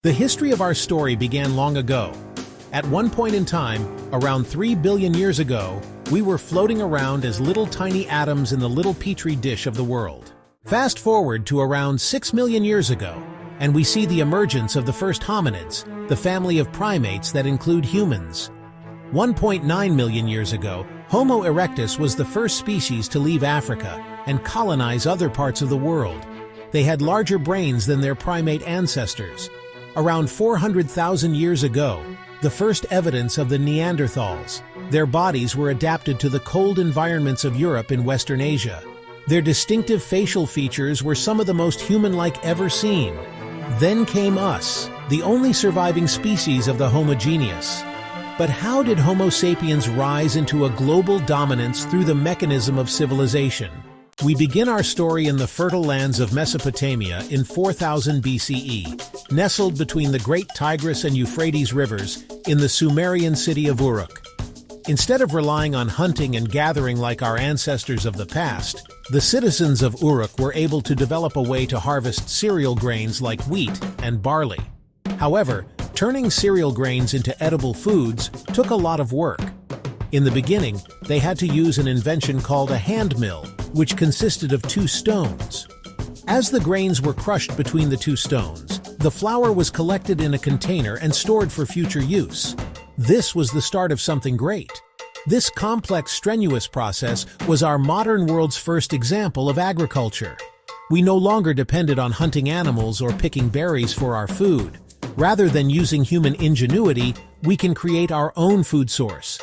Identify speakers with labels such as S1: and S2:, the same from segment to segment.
S1: The history of our story began long ago. At one point in time, around 3 billion years ago, we were floating around as little tiny atoms in the little petri dish of the world. Fast forward to around 6 million years ago, and we see the emergence of the first hominids, the family of primates that include humans. 1.9 million years ago, Homo erectus was the first species to leave Africa and colonize other parts of the world. They had larger brains than their primate ancestors. Around 400,000 years ago, the first evidence of the Neanderthals. Their bodies were adapted to the cold environments of Europe and Western Asia. Their distinctive facial features were some of the most human-like ever seen. Then came us, the only surviving species of the Homo genus. But how did Homo sapiens rise into a global dominance through the mechanism of civilization? We begin our story in the fertile lands of Mesopotamia in 4000 BCE, nestled between the great Tigris and Euphrates rivers in the Sumerian city of Uruk. Instead of relying on hunting and gathering like our ancestors of the past, the citizens of Uruk were able to develop a way to harvest cereal grains like wheat and barley. However, turning cereal grains into edible foods took a lot of work. In the beginning, they had to use an invention called a hand mill, which consisted of 2 stones. As the grains were crushed between the 2 stones, the flour was collected in a container and stored for future use. This was the start of something great. This complex, strenuous process was our modern world's first example of agriculture. We no longer depended on hunting animals or picking berries for our food. Rather than using human ingenuity, we can create our own food source.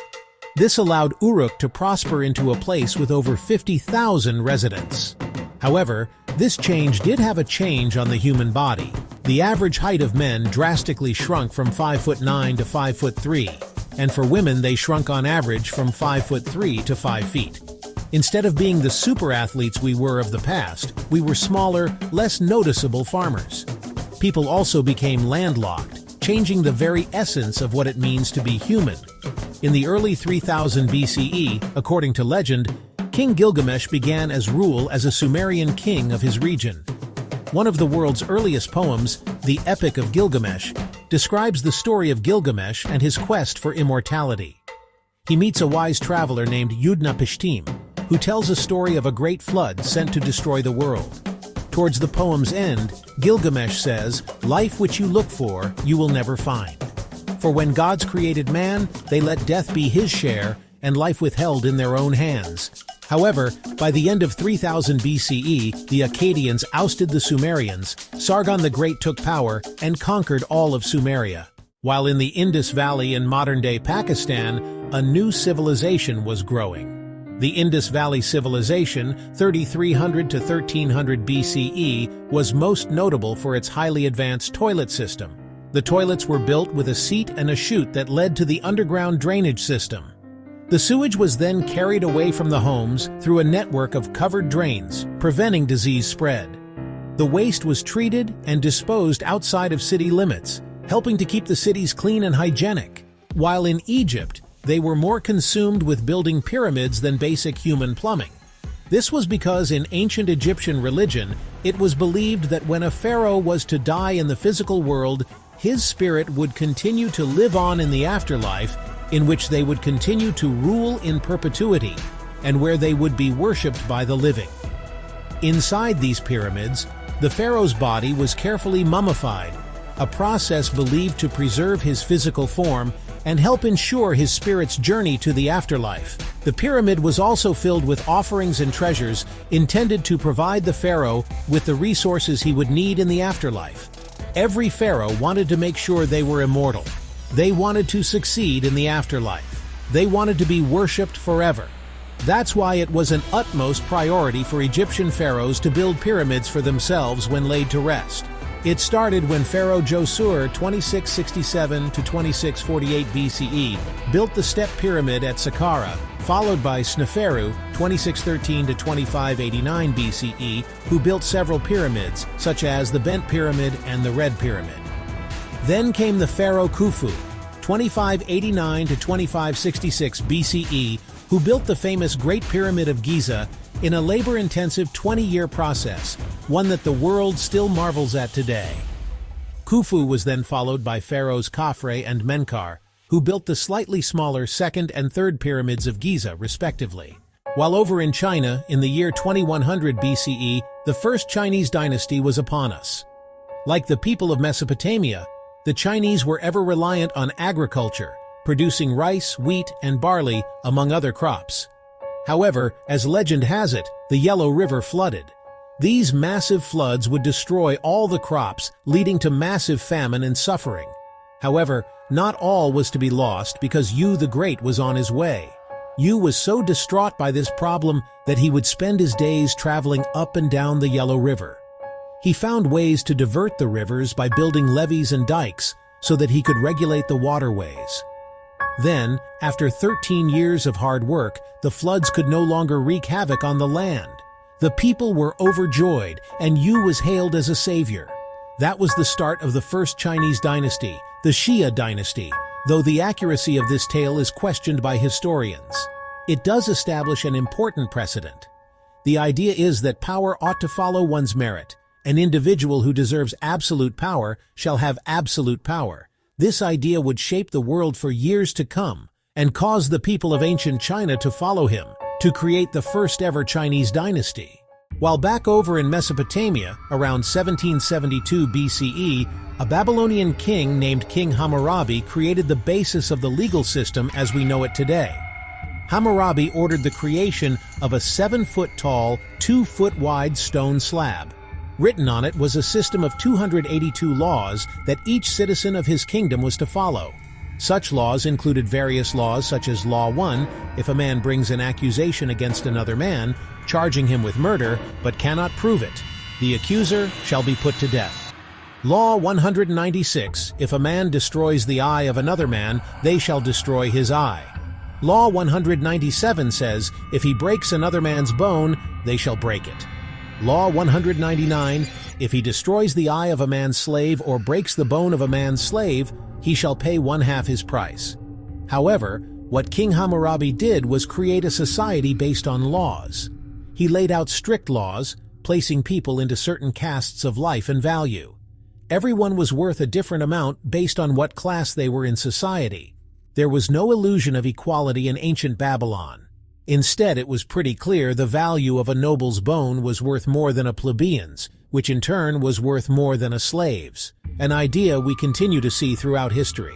S1: This allowed Uruk to prosper into a place with over 50,000 residents. However, this change did have a change on the human body. The average height of men drastically shrunk from 5'9" to 5'3", and for women they shrunk on average from 5'3" to 5 feet. Instead of being the super athletes we were of the past, we were smaller, less noticeable farmers. People also became landlocked, changing the very essence of what it means to be human. In the early 3000 BCE, according to legend, King Gilgamesh began rule as a Sumerian king of his region. One of the world's earliest poems, the Epic of Gilgamesh, describes the story of Gilgamesh and his quest for immortality. He meets a wise traveler named Udnapishtim, who tells a story of a great flood sent to destroy the world. Towards the poem's end, Gilgamesh says, "Life which you look for, you will never find. For when gods created man, they let death be his share, and life withheld in their own hands." However, by the end of 3000 BCE, the Akkadians ousted the Sumerians, Sargon the Great took power, and conquered all of Sumeria. While in the Indus Valley in modern-day Pakistan, a new civilization was growing. The Indus Valley Civilization, 3300 to 1300 BCE, was most notable for its highly advanced toilet system. The toilets were built with a seat and a chute that led to the underground drainage system. The sewage was then carried away from the homes through a network of covered drains, preventing disease spread. The waste was treated and disposed outside of city limits, helping to keep the cities clean and hygienic. While in Egypt, they were more consumed with building pyramids than basic human plumbing. This was because in ancient Egyptian religion, it was believed that when a pharaoh was to die in the physical world, his spirit would continue to live on in the afterlife, in which they would continue to rule in perpetuity, and where they would be worshipped by the living. Inside these pyramids, the pharaoh's body was carefully mummified, a process believed to preserve his physical form and help ensure his spirit's journey to the afterlife. The pyramid was also filled with offerings and treasures intended to provide the pharaoh with the resources he would need in the afterlife. Every pharaoh wanted to make sure they were immortal. They wanted to succeed in the afterlife. They wanted to be worshipped forever. That's why it was an utmost priority for Egyptian pharaohs to build pyramids for themselves when laid to rest. It started when Pharaoh Djoser, 2667 to 2648 BCE, built the Step Pyramid at Saqqara, followed by Sneferu, 2613 to 2589 BCE, who built several pyramids, such as the Bent Pyramid and the Red Pyramid. Then came the Pharaoh Khufu, 2589 to 2566 BCE, who built the famous Great Pyramid of Giza in a labor-intensive 20-year process, one that the world still marvels at today. Khufu was then followed by pharaohs Khafre and Menkaure, who built the slightly smaller second and third pyramids of Giza, respectively. While over in China, in the year 2100 BCE, the first Chinese dynasty was upon us. Like the people of Mesopotamia, the Chinese were ever reliant on agriculture, producing rice, wheat, and barley, among other crops. However, as legend has it, the Yellow River flooded. These massive floods would destroy all the crops, leading to massive famine and suffering. However, not all was to be lost because Yu the Great was on his way. Yu was so distraught by this problem that he would spend his days traveling up and down the Yellow River. He found ways to divert the rivers by building levees and dikes so that he could regulate the waterways. Then, after 13 years of hard work, the floods could no longer wreak havoc on the land. The people were overjoyed, and Yu was hailed as a savior. That was the start of the first Chinese dynasty, the Xia dynasty, though the accuracy of this tale is questioned by historians. It does establish an important precedent. The idea is that power ought to follow one's merit. An individual who deserves absolute power shall have absolute power. This idea would shape the world for years to come and cause the people of ancient China to follow him, to create the first ever Chinese dynasty. While back over in Mesopotamia, around 1772 BCE, a Babylonian king named King Hammurabi created the basis of the legal system as we know it today. Hammurabi ordered the creation of a 7-foot-tall, 2-foot-wide stone slab. Written on it was a system of 282 laws that each citizen of his kingdom was to follow. Such laws included various laws such as Law 1, if a man brings an accusation against another man, charging him with murder, but cannot prove it, the accuser shall be put to death. Law 196, if a man destroys the eye of another man, they shall destroy his eye. Law 197 says, if he breaks another man's bone, they shall break it. Law 199, if he destroys the eye of a man's slave or breaks the bone of a man's slave, he shall pay 1/2 his price. However, what King Hammurabi did was create a society based on laws. He laid out strict laws, placing people into certain castes of life and value. Everyone was worth a different amount based on what class they were in society. There was no illusion of equality in ancient Babylon. Instead, it was pretty clear the value of a noble's bone was worth more than a plebeian's, which in turn was worth more than a slave's, an idea we continue to see throughout history.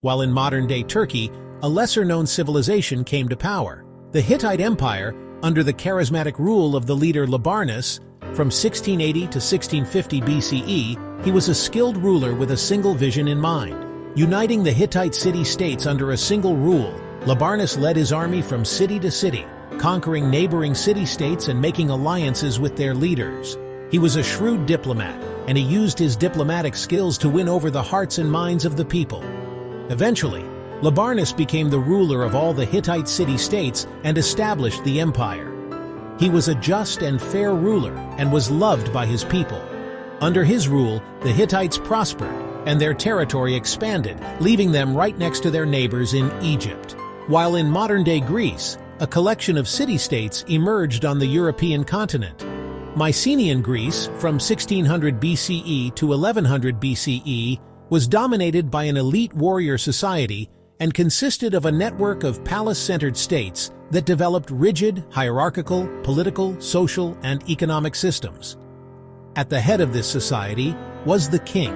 S1: While in modern-day Turkey, a lesser-known civilization came to power. The Hittite Empire, under the charismatic rule of the leader Labarnus, from 1680 to 1650 BCE, he was a skilled ruler with a single vision in mind. Uniting the Hittite city-states under a single rule, Labarnus led his army from city to city, conquering neighboring city-states and making alliances with their leaders. He was a shrewd diplomat, and he used his diplomatic skills to win over the hearts and minds of the people. Eventually, Labarnus became the ruler of all the Hittite city-states and established the empire. He was a just and fair ruler and was loved by his people. Under his rule, the Hittites prospered, and their territory expanded, leaving them right next to their neighbors in Egypt. While in modern-day Greece, a collection of city-states emerged on the European continent. Mycenaean Greece, from 1600 BCE to 1100 BCE, was dominated by an elite warrior society and consisted of a network of palace-centered states that developed rigid, hierarchical, political, social, and economic systems. At the head of this society was the king.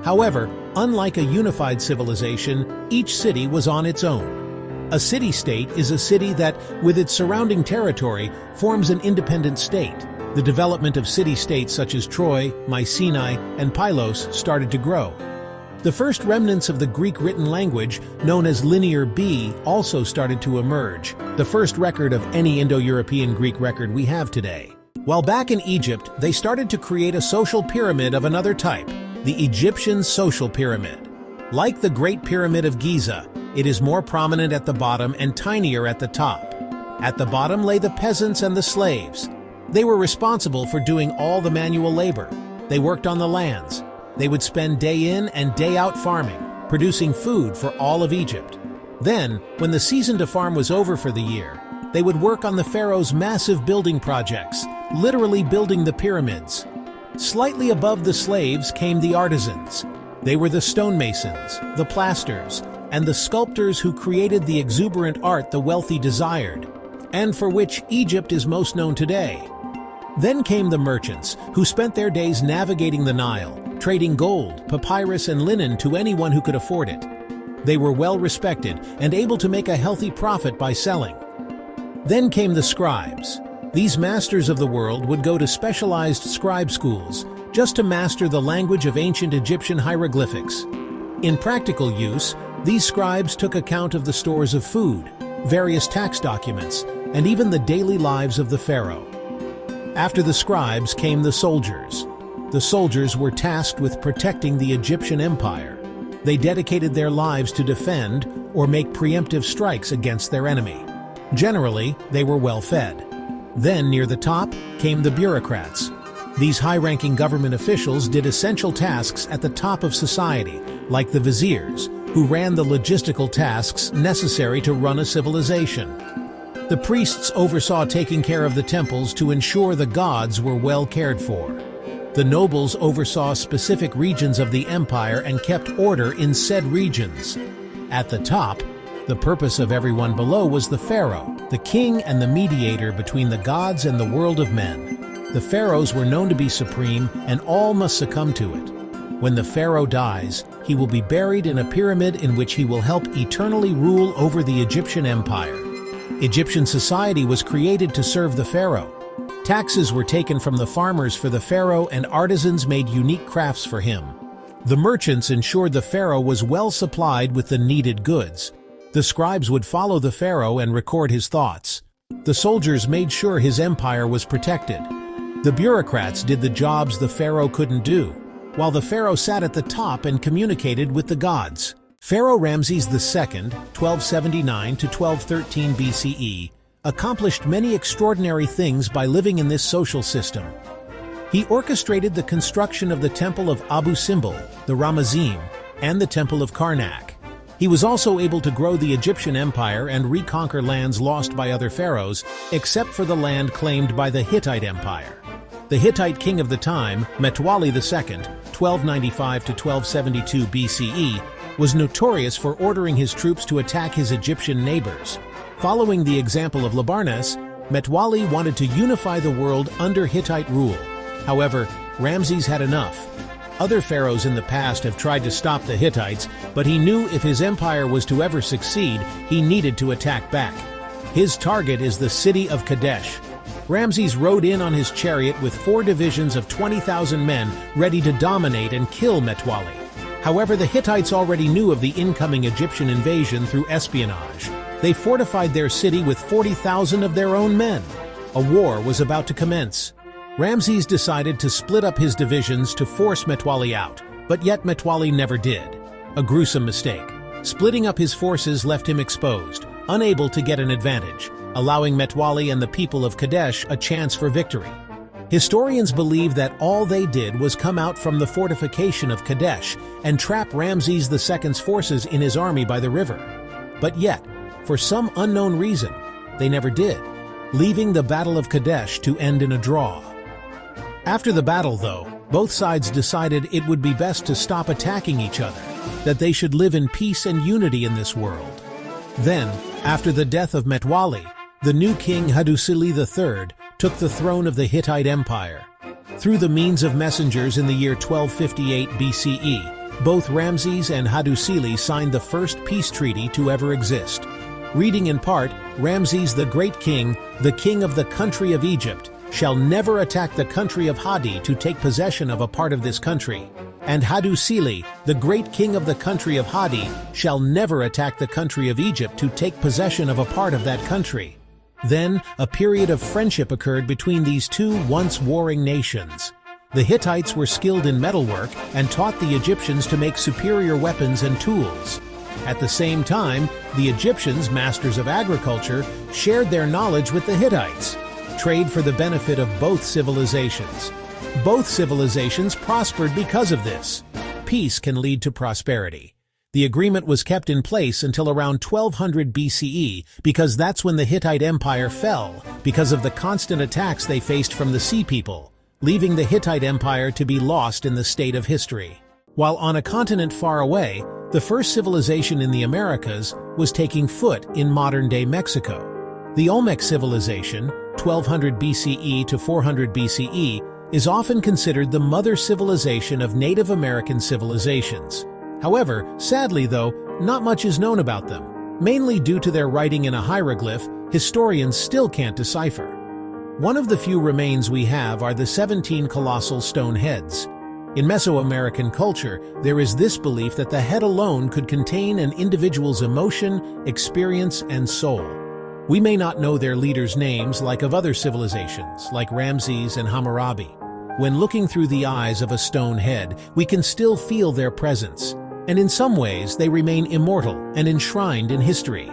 S1: However, unlike a unified civilization, each city was on its own. A city-state is a city that, with its surrounding territory, forms an independent state. The development of city-states such as Troy, Mycenae, and Pylos started to grow. The first remnants of the Greek written language, known as Linear B, also started to emerge, the first record of any Indo-European Greek record we have today. While back in Egypt, they started to create a social pyramid of another type, the Egyptian social pyramid. Like the Great Pyramid of Giza, it is more prominent at the bottom and tinier at the top. At the bottom lay the peasants and the slaves. They were responsible for doing all the manual labor. They worked on the lands. They would spend day in and day out farming, producing food for all of Egypt. Then, when the season to farm was over for the year, they would work on the pharaoh's massive building projects, literally building the pyramids. Slightly above the slaves came the artisans. They were the stonemasons, the plasters, and the sculptors who created the exuberant art the wealthy desired, and for which Egypt is most known today. Then came the merchants, who spent their days navigating the Nile, trading gold, papyrus, and linen to anyone who could afford it. They were well respected and able to make a healthy profit by selling. Then came the scribes. These masters of the world would go to specialized scribe schools just to master the language of ancient Egyptian hieroglyphics. In practical use, these scribes took account of the stores of food, various tax documents, and even the daily lives of the pharaoh. After the scribes came the soldiers. The soldiers were tasked with protecting the Egyptian empire. They dedicated their lives to defend or make preemptive strikes against their enemy. Generally, they were well fed. Then, near the top, came the bureaucrats. These high-ranking government officials did essential tasks at the top of society, like the viziers, who ran the logistical tasks necessary to run a civilization. The priests oversaw taking care of the temples to ensure the gods were well cared for. The nobles oversaw specific regions of the empire and kept order in said regions. At the top, the purpose of everyone below was the pharaoh, the king and the mediator between the gods and the world of men. The pharaohs were known to be supreme, and all must succumb to it. When the pharaoh dies, he will be buried in a pyramid in which he will help eternally rule over the Egyptian empire. Egyptian society was created to serve the pharaoh. Taxes were taken from the farmers for the pharaoh, and artisans made unique crafts for him. The merchants ensured the pharaoh was well supplied with the needed goods. The scribes would follow the pharaoh and record his thoughts. The soldiers made sure his empire was protected. The bureaucrats did the jobs the pharaoh couldn't do, while the pharaoh sat at the top and communicated with the gods. Pharaoh Ramses II, 1279 to 1213 BCE, accomplished many extraordinary things by living in this social system. He orchestrated the construction of the Temple of Abu Simbel, the Ramazim, and the Temple of Karnak. He was also able to grow the Egyptian empire and reconquer lands lost by other pharaohs, except for the land claimed by the Hittite Empire. The Hittite king of the time, Metwali II, 1295 to 1272 BCE, was notorious for ordering his troops to attack his Egyptian neighbors. Following the example of Labarnes, Metwali wanted to unify the world under Hittite rule. However, Ramses had enough. Other pharaohs in the past have tried to stop the Hittites, but he knew if his empire was to ever succeed, he needed to attack back. His target is the city of Kadesh. Ramses rode in on his chariot with 4 divisions of 20,000 men ready to dominate and kill Metwali. However, the Hittites already knew of the incoming Egyptian invasion through espionage. They fortified their city with 40,000 of their own men. A war was about to commence. Ramses decided to split up his divisions to force Metwali out, but yet Metwali never did. A gruesome mistake. Splitting up his forces left him exposed, unable to get an advantage, allowing Metwali and the people of Kadesh a chance for victory. Historians believe that all they did was come out from the fortification of Kadesh and trap Ramses II's forces in his army by the river. But yet, for some unknown reason, they never did, leaving the Battle of Kadesh to end in a draw. After the battle, though, both sides decided it would be best to stop attacking each other, that they should live in peace and unity in this world. Then, after the death of Metwali, the new king Hattusili III took the throne of the Hittite Empire. Through the means of messengers in the year 1258 BCE, both Ramses and Hattusili signed the first peace treaty to ever exist. Reading in part, Ramses the Great King, the king of the country of Egypt, shall never attack the country of Hadi to take possession of a part of this country. And Hattusili, the great king of the country of Hadi, shall never attack the country of Egypt to take possession of a part of that country. Then, a period of friendship occurred between these two once warring nations. The Hittites were skilled in metalwork and taught the Egyptians to make superior weapons and tools. At the same time, the Egyptians, masters of agriculture, shared their knowledge with the Hittites. Trade for the benefit of both civilizations. Both civilizations prospered because of this. Peace can lead to prosperity. The agreement was kept in place until around 1200 BCE because that's when the Hittite Empire fell, because of the constant attacks they faced from the Sea People. leaving the Hittite Empire to be lost in the state of history. While on a continent far away, the first civilization in the Americas was taking foot in modern-day Mexico. The Olmec civilization, 1200 BCE to 400 BCE, is often considered the mother civilization of Native American civilizations. However, sadly though, not much is known about them. Mainly due to their writing in a hieroglyph, historians still can't decipher. One of the few remains we have are the 17 colossal stone heads. In Mesoamerican culture, there is this belief that the head alone could contain an individual's emotion, experience, and soul. We may not know their leaders' names like of other civilizations, like Ramses and Hammurabi. When looking through the eyes of a stone head, we can still feel their presence, and in some ways they remain immortal and enshrined in history.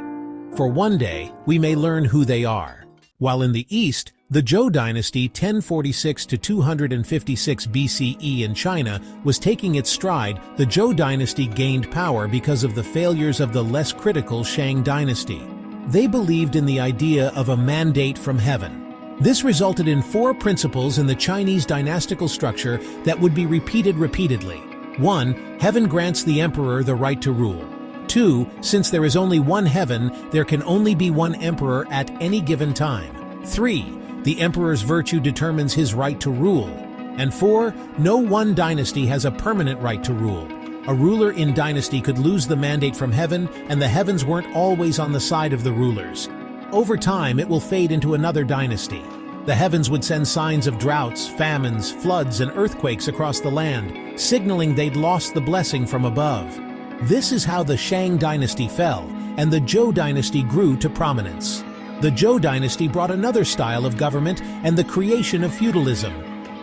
S1: For one day, we may learn who they are. While in the East, the Zhou dynasty 1046 to 256 BCE in China was taking its stride, the Zhou dynasty gained power because of the failures of the less critical Shang dynasty. They believed in the idea of a mandate from heaven. This resulted in 4 principles in the Chinese dynastical structure that would be repeated repeatedly. 1. Heaven grants the emperor the right to rule. 2. Since there is only one heaven, there can only be one emperor at any given time. 3. The emperor's virtue determines his right to rule. And 4. No one dynasty has a permanent right to rule. A ruler in dynasty could lose the mandate from heaven, and the heavens weren't always on the side of the rulers. Over time, it will fade into another dynasty. The heavens would send signs of droughts, famines, floods, and earthquakes across the land, signaling they'd lost the blessing from above. This is how the Shang dynasty fell, and the Zhou dynasty grew to prominence. The Zhou dynasty brought another style of government and the creation of feudalism.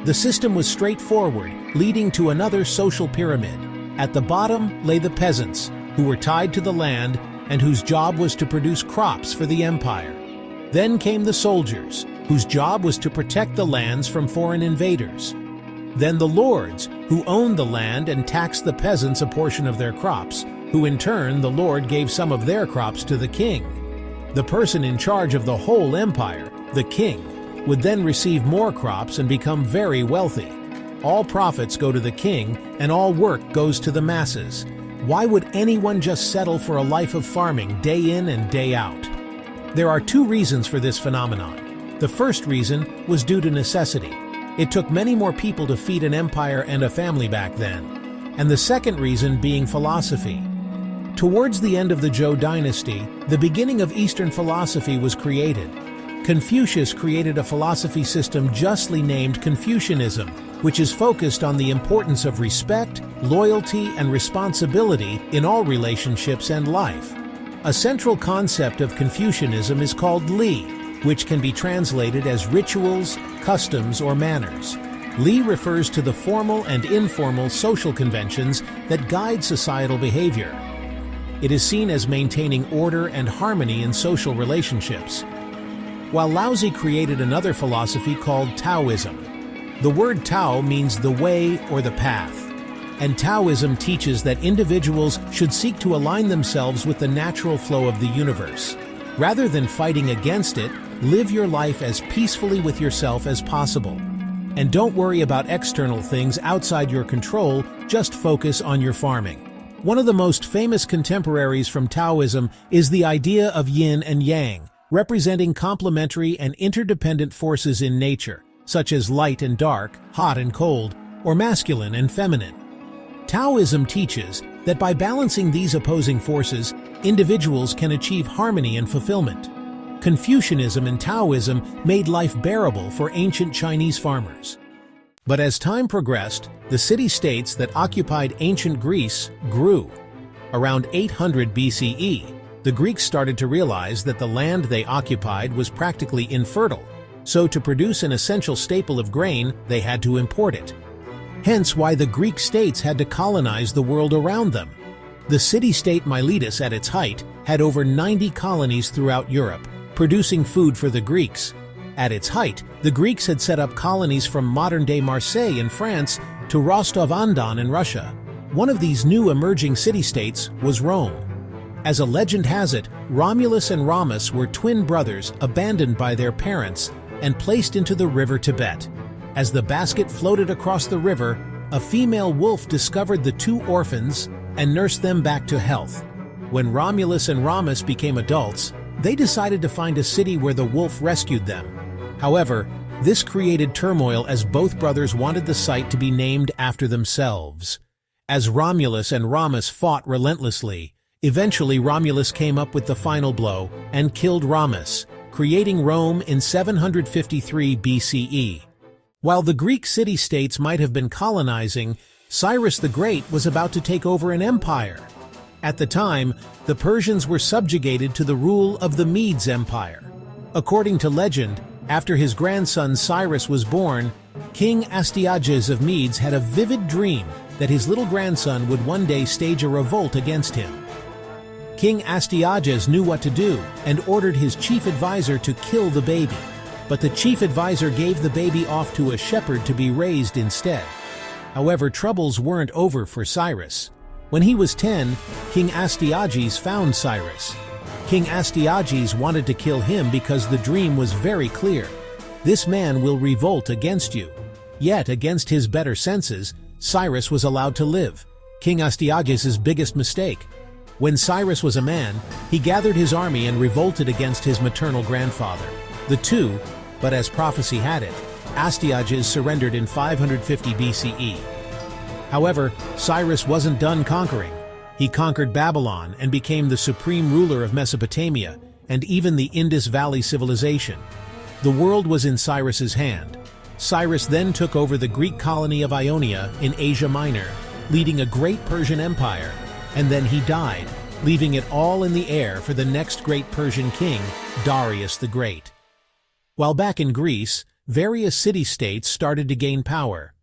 S1: The system was straightforward, leading to another social pyramid. At the bottom lay the peasants, who were tied to the land and whose job was to produce crops for the empire. Then came the soldiers, whose job was to protect the lands from foreign invaders. Then the lords, who owned the land and taxed the peasants a portion of their crops, who in turn the lord gave some of their crops to the king. The person in charge of the whole empire, the king, would then receive more crops and become very wealthy. All profits go to the king, and all work goes to the masses. Why would anyone just settle for a life of farming day in and day out? There are 2 reasons for this phenomenon. The first reason was due to necessity. It took many more people to feed an empire and a family back then. And the second reason being philosophy. Towards the end of the Zhou dynasty, the beginning of Eastern philosophy was created. Confucius created a philosophy system justly named Confucianism, which is focused on the importance of respect, loyalty, and responsibility in all relationships and life. A central concept of Confucianism is called Li, which can be translated as rituals, customs, or manners. Li refers to the formal and informal social conventions that guide societal behavior. It is seen as maintaining order and harmony in social relationships. While Laozi created another philosophy called Taoism. The word Tao means the way or the path, and Taoism teaches that individuals should seek to align themselves with the natural flow of the universe. Rather than fighting against it, live your life as peacefully with yourself as possible. And don't worry about external things outside your control, just focus on your farming. One of the most famous contemporaries from Taoism is the idea of yin and yang, representing complementary and interdependent forces in nature, such as light and dark, hot and cold, or masculine and feminine. Taoism teaches that by balancing these opposing forces, individuals can achieve harmony and fulfillment. Confucianism and Taoism made life bearable for ancient Chinese farmers. But as time progressed, the city-states that occupied ancient Greece grew. Around 800 BCE, the Greeks started to realize that the land they occupied was practically infertile. So to produce an essential staple of grain, they had to import it. Hence why the Greek states had to colonize the world around them. The city-state Miletus at its height had over 90 colonies throughout Europe, producing food for the Greeks. At its height, the Greeks had set up colonies from modern-day Marseille in France to Rostov-on-Don in Russia. One of these new emerging city-states was Rome. As a legend has it, Romulus and Remus were twin brothers abandoned by their parents and placed into the river Tibet. As the basket floated across the river, a female wolf discovered the two orphans and nursed them back to health. When Romulus and Remus became adults, they decided to find a city where the wolf rescued them. However, this created turmoil as both brothers wanted the site to be named after themselves. As Romulus and Remus fought relentlessly, eventually Romulus came up with the final blow and killed Remus, creating Rome in 753 BCE. While the Greek city-states might have been colonizing, Cyrus the Great was about to take over an empire. At the time, the Persians were subjugated to the rule of the Medes Empire. According to legend, after his grandson Cyrus was born, King Astyages of Medes had a vivid dream that his little grandson would one day stage a revolt against him. King Astyages knew what to do and ordered his chief advisor to kill the baby. But the chief advisor gave the baby off to a shepherd to be raised instead. However, troubles weren't over for Cyrus. When he was 10, King Astyages found Cyrus. King Astyages wanted to kill him because the dream was very clear. This man will revolt against you. Yet, against his better senses, Cyrus was allowed to live. King Astyages' biggest mistake. When Cyrus was a man, he gathered his army and revolted against his maternal grandfather. The two, but as prophecy had it, Astyages surrendered in 550 BCE. However, Cyrus wasn't done conquering. He conquered Babylon and became the supreme ruler of Mesopotamia and even the Indus Valley civilization. The world was in Cyrus's hand. Cyrus then took over the Greek colony of Ionia in Asia Minor, leading a great Persian empire, and then he died, leaving it all in the air for the next great Persian king, Darius the Great. While back in Greece, various city-states started to gain power.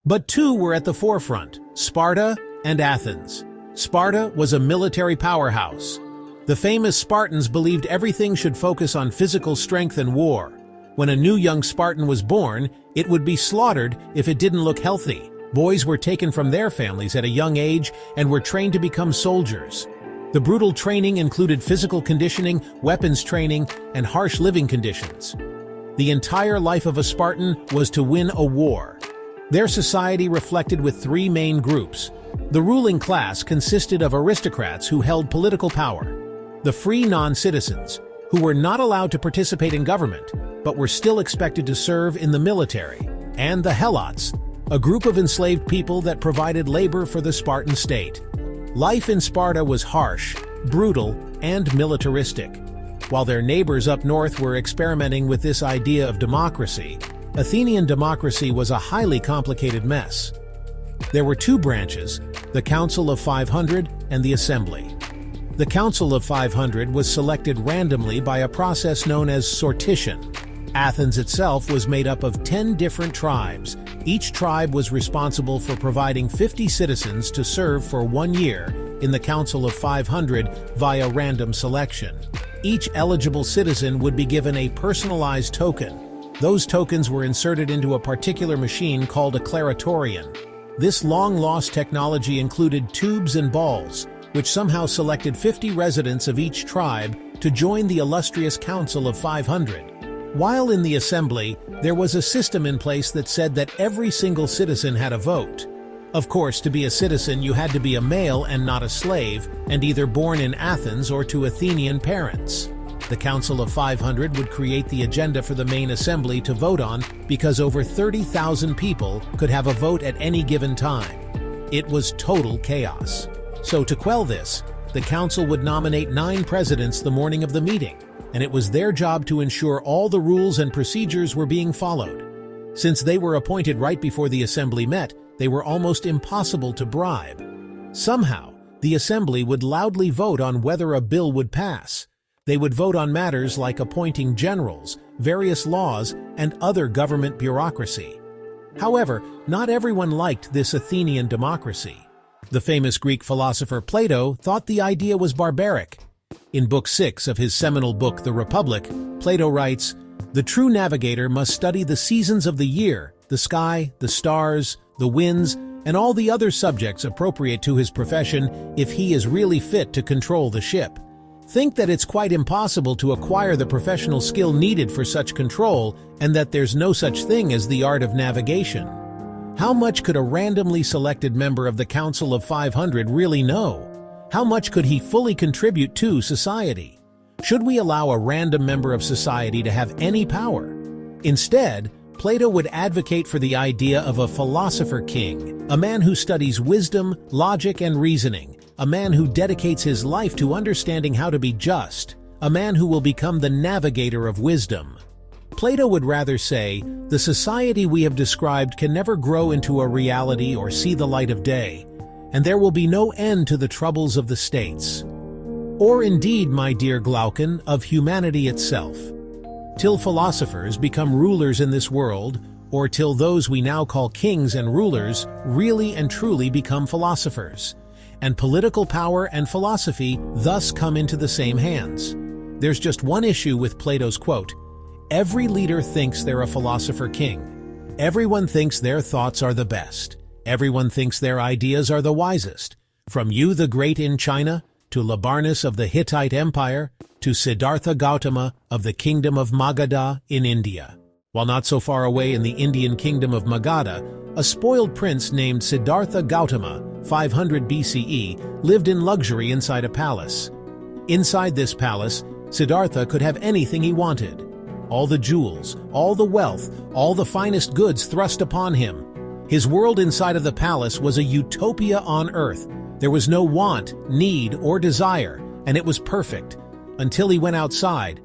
S1: But two were at the forefront, Sparta and Athens. Sparta was a military powerhouse. The famous Spartans believed everything should focus on physical strength and war. When a new young Spartan was born, it would be slaughtered if it didn't look healthy. Boys were taken from their families at a young age and were trained to become soldiers. The brutal training included physical conditioning, weapons training, and harsh living conditions. The entire life of a Spartan was to win a war. Their society reflected with three main groups. The ruling class consisted of aristocrats who held political power, the free non-citizens, who were not allowed to participate in government, but were still expected to serve in the military, and the helots, a group of enslaved people that provided labor for the Spartan state. Life in Sparta was harsh, brutal, and militaristic. While their neighbors up north were experimenting with this idea of democracy, Athenian democracy was a highly complicated mess. There were two branches, the Council of 500 and the Assembly. The Council of 500 was selected randomly by a process known as sortition. Athens itself was made up of 10 different tribes. Each tribe was responsible for providing 50 citizens to serve for 1 year in the Council of 500 via random selection. Each eligible citizen would be given a personalized token. Those tokens were inserted into a particular machine called a claritorion. This long-lost technology included tubes and balls, which somehow selected 50 residents of each tribe to join the illustrious Council of 500. While in the Assembly, there was a system in place that said that every single citizen had a vote. Of course, to be a citizen, you had to be a male and not a slave, and either born in Athens or to Athenian parents. The Council of 500 would create the agenda for the main assembly to vote on because over 30,000 people could have a vote at any given time. It was total chaos. So to quell this, the council would nominate 9 presidents the morning of the meeting, and it was their job to ensure all the rules and procedures were being followed. Since they were appointed right before the assembly met, they were almost impossible to bribe. Somehow, the assembly would loudly vote on whether a bill would pass. They would vote on matters like appointing generals, various laws, and other government bureaucracy. However, not everyone liked this Athenian democracy. The famous Greek philosopher Plato thought the idea was barbaric. In Book 6 of his seminal book, The Republic, Plato writes, "The true navigator must study the seasons of the year, the sky, the stars, the winds, and all the other subjects appropriate to his profession if he is really fit to control the ship. think that it's quite impossible to acquire the professional skill needed for such control and that there's no such thing as the art of navigation. How much could a randomly selected member of the Council of 500 really know? How much could he fully contribute to society? Should we allow a random member of society to have any power? Instead, Plato would advocate for the idea of a philosopher king, a man who studies wisdom, logic, and reasoning, a man who dedicates his life to understanding how to be just, a man who will become the navigator of wisdom. Plato would rather say, the society we have described can never grow into a reality or see the light of day, and there will be no end to the troubles of the states. Or indeed, my dear Glaucon, of humanity itself. Till philosophers become rulers in this world, or till those we now call kings and rulers really and truly become philosophers, and political power and philosophy thus come into the same hands. There's just one issue with Plato's quote: every leader thinks they're a philosopher king. Everyone thinks their thoughts are the best. Everyone thinks their ideas are the wisest. From Yu the Great in China, to Labarnus of the Hittite Empire, to Siddhartha Gautama of the Kingdom of Magadha in India. While not so far away in the Indian kingdom of Magadha, a spoiled prince named Siddhartha Gautama, 500 BCE, lived in luxury inside a palace. Inside this palace, Siddhartha could have anything he wanted. All the jewels, all the wealth, all the finest goods thrust upon him. His world inside of the palace was a utopia on earth. There was no want, need, or desire, and it was perfect. Until he went outside,